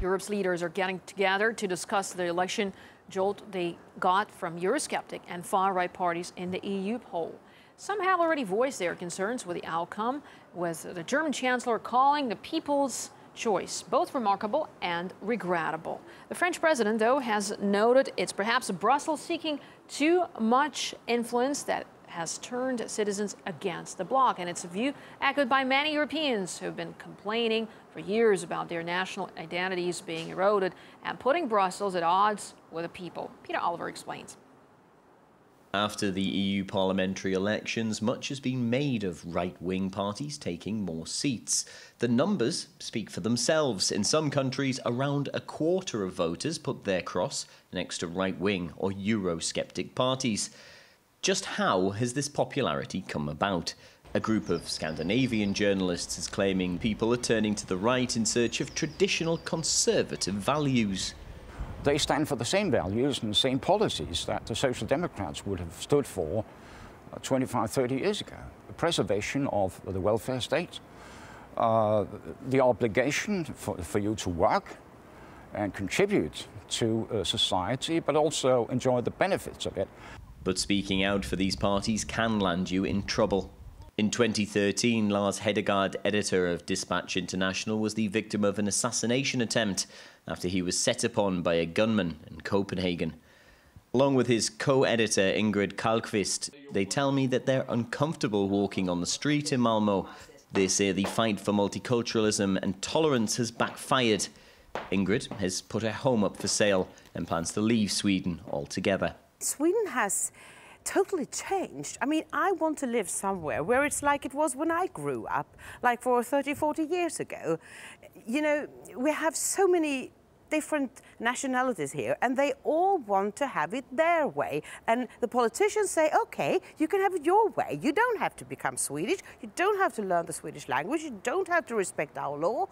Europe's leaders are getting together to discuss the election jolt they got from Eurosceptic and far-right parties in the EU poll. Some have already voiced their concerns with the outcome, with the German Chancellor calling the people's choice both remarkable and regrettable. The French president, though, has noted it's perhaps Brussels seeking too much influence that has turned citizens against the bloc, and it's a view echoed by many Europeans who've been complaining for years about their national identities being eroded and putting Brussels at odds with the people. Peter Oliver explains. After the EU parliamentary elections, much has been made of right-wing parties taking more seats. The numbers speak for themselves. In some countries, around a quarter of voters put their cross next to right-wing or Eurosceptic parties. Just how has this popularity come about? A group of Scandinavian journalists is claiming people are turning to the right in search of traditional conservative values. They stand for the same values and the same policies that the Social Democrats would have stood for 25, 30 years ago. The preservation of the welfare state, the obligation for you to work and contribute to society, but also enjoy the benefits of it. But speaking out for these parties can land you in trouble. In 2013, Lars Hedegaard, editor of Dispatch International, was the victim of an assassination attempt after he was set upon by a gunman in Copenhagen. Along with his co-editor Ingrid Kalkvist, they tell me that they're uncomfortable walking on the street in Malmö. They say the fight for multiculturalism and tolerance has backfired. Ingrid has put her home up for sale and plans to leave Sweden altogether. Sweden has totally changed. I mean, I want to live somewhere where it's like it was when I grew up, like for 30, 40 years ago. You know, we have so many different nationalities here, and they all want to have it their way. And the politicians say, okay, you can have it your way. You don't have to become Swedish. You don't have to learn the Swedish language. You don't have to respect our law.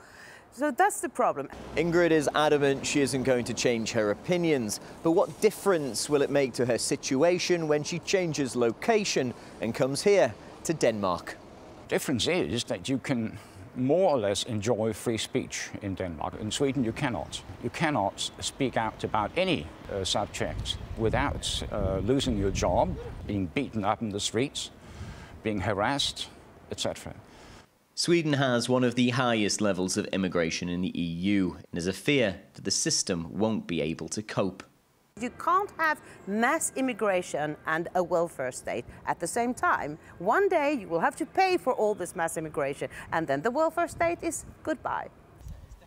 So that's the problem. Ingrid is adamant she isn't going to change her opinions. But what difference will it make to her situation when she changes location and comes here to Denmark? The difference is that you can more or less enjoy free speech in Denmark. In Sweden, you cannot. You cannot speak out about any subject without losing your job, being beaten up in the streets, being harassed, etc. Sweden has one of the highest levels of immigration in the EU, and there's a fear that the system won't be able to cope. You can't have mass immigration and a welfare state at the same time. One day you will have to pay for all this mass immigration, and then the welfare state is goodbye.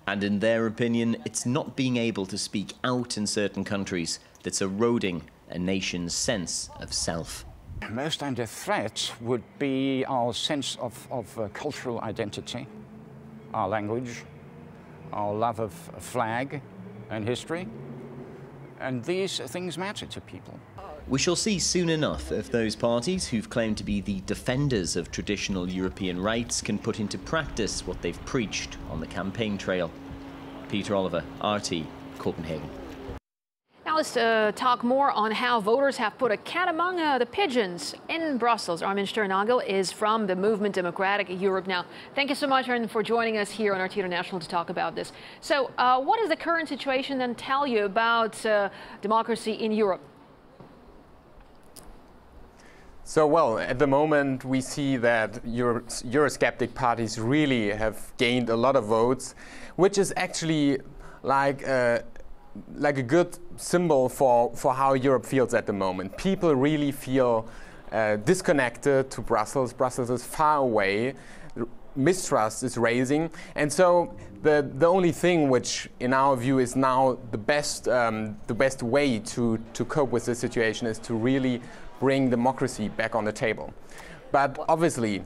And in their opinion, it's not being able to speak out in certain countries that's eroding a nation's sense of self. Most under threat would be our sense of cultural identity, our language, our love of flag and history. And these things matter to people. We shall see soon enough if those parties who've claimed to be the defenders of traditional European rights can put into practice what they've preached on the campaign trail. Peter Oliver, RT, Copenhagen. Now let's talk more on how voters have put a cat among the pigeons in Brussels. Armin Steuernagel is from the movement Democratic Europe Now. Thank you so much, Armin, for joining us here on RT International to talk about this. So what does the current situation then tell you about democracy in Europe? So, well, at the moment we see that Eurosceptic parties really have gained a lot of votes, which is actually like a good symbol for how Europe feels at the moment. People really feel disconnected to Brussels. Brussels is far away. Mistrust is raising. And so the only thing which, in our view, is now the best way to cope with this situation is to really bring democracy back on the table. But obviously,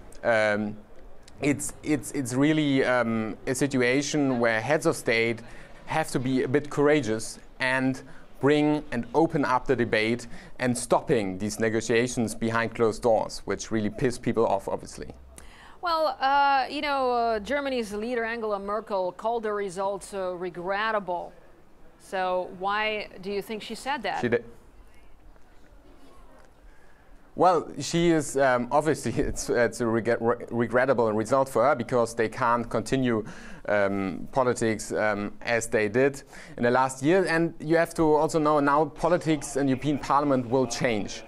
it's really a situation where heads of state have to be a bit courageous and bring and open up the debate and stopping these negotiations behind closed doors, which really piss people off, obviously. Well, you know, Germany's leader Angela Merkel called the results regrettable. So why do you think she said that? She did. Well, she is obviously it's a regrettable result for her because they can't continue politics as they did in the last year. And you have to also know now politics in European Parliament will change.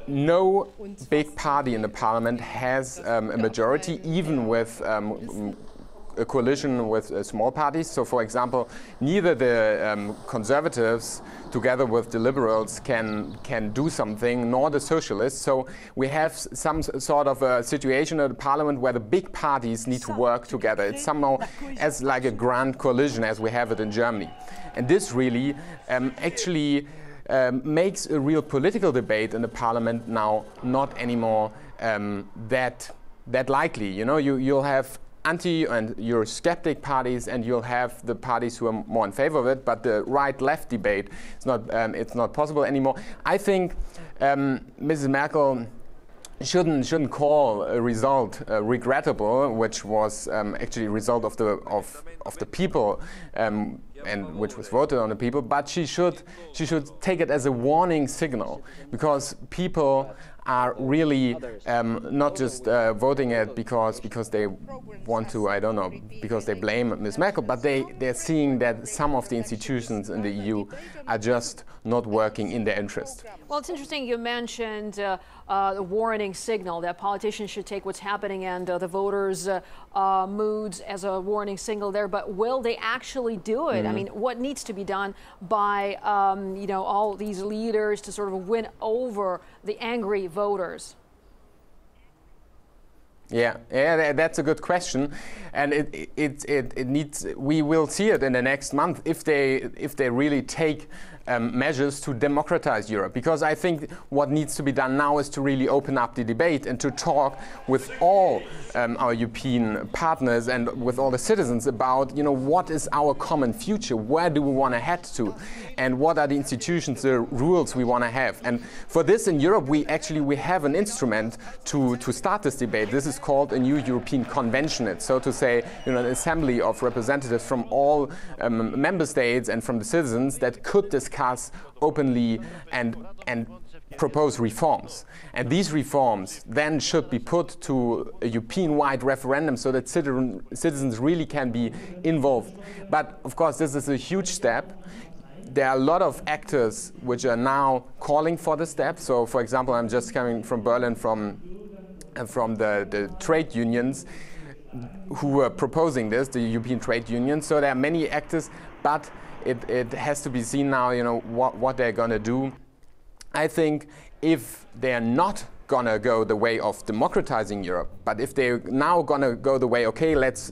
No big party in the Parliament has a majority, even with a coalition with small parties. So, for example, neither the Conservatives, together with the Liberals, can do something, nor the Socialists. So we have some sort of a situation in the Parliament where the big parties need to work together. It's somehow as like a grand coalition as we have it in Germany. And this really actually makes a real political debate in the Parliament now not anymore that likely. You know, you'll have anti and Eurosceptic parties, and you'll have the parties who are more in favor of it. But the right-left debate is not it's not possible anymore. I think Mrs. Merkel shouldn't call a result regrettable, which was actually a result of the people. And which was voted on the people, but she should take it as a warning signal, because people are really not just voting it because they want to, I don't know, because they blame Ms. Merkel, but they're seeing that some of the institutions in the EU are just not working in their interest. Well, it's interesting you mentioned the warning signal, that politicians should take what's happening and the voters' moods as a warning signal there, but will they actually do it? I mean, what needs to be done by you know, all these leaders to sort of win over the angry voters? Yeah, that's a good question, and it needs. We will see it in the next month if they really take measures to democratize Europe. Because I think what needs to be done now is to really open up the debate and to talk with all our European partners and with all the citizens about, you know, what is our common future, where do we want to head to, and what are the institutions, the rules we want to have. And for this in Europe, we have an instrument to start this debate. This is called a new European Convention. It's, so to say, you know, an assembly of representatives from all member states and from the citizens that could discuss openly and propose reforms. And these reforms then should be put to a European-wide referendum so that citizens really can be involved. But of course, this is a huge step. There are a lot of actors which are now calling for the step. So, for example, I'm just coming from Berlin from the trade unions who are proposing this, the European trade unions. So there are many actors, but it has to be seen now, you know, what they're going to do. I think if they're not going to go the way of democratizing Europe, but if they're now going to go the way, okay, let's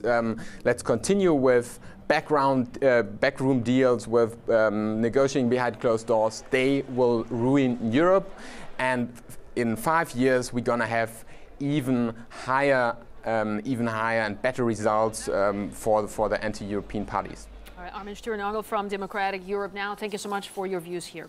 continue with backroom deals, with negotiating behind closed doors, they will ruin Europe. And in 5 years, we're going to have even higher and better results for the anti-European parties. All right, Armin Steuernagel from Democratic Europe Now. Thank you so much for your views here.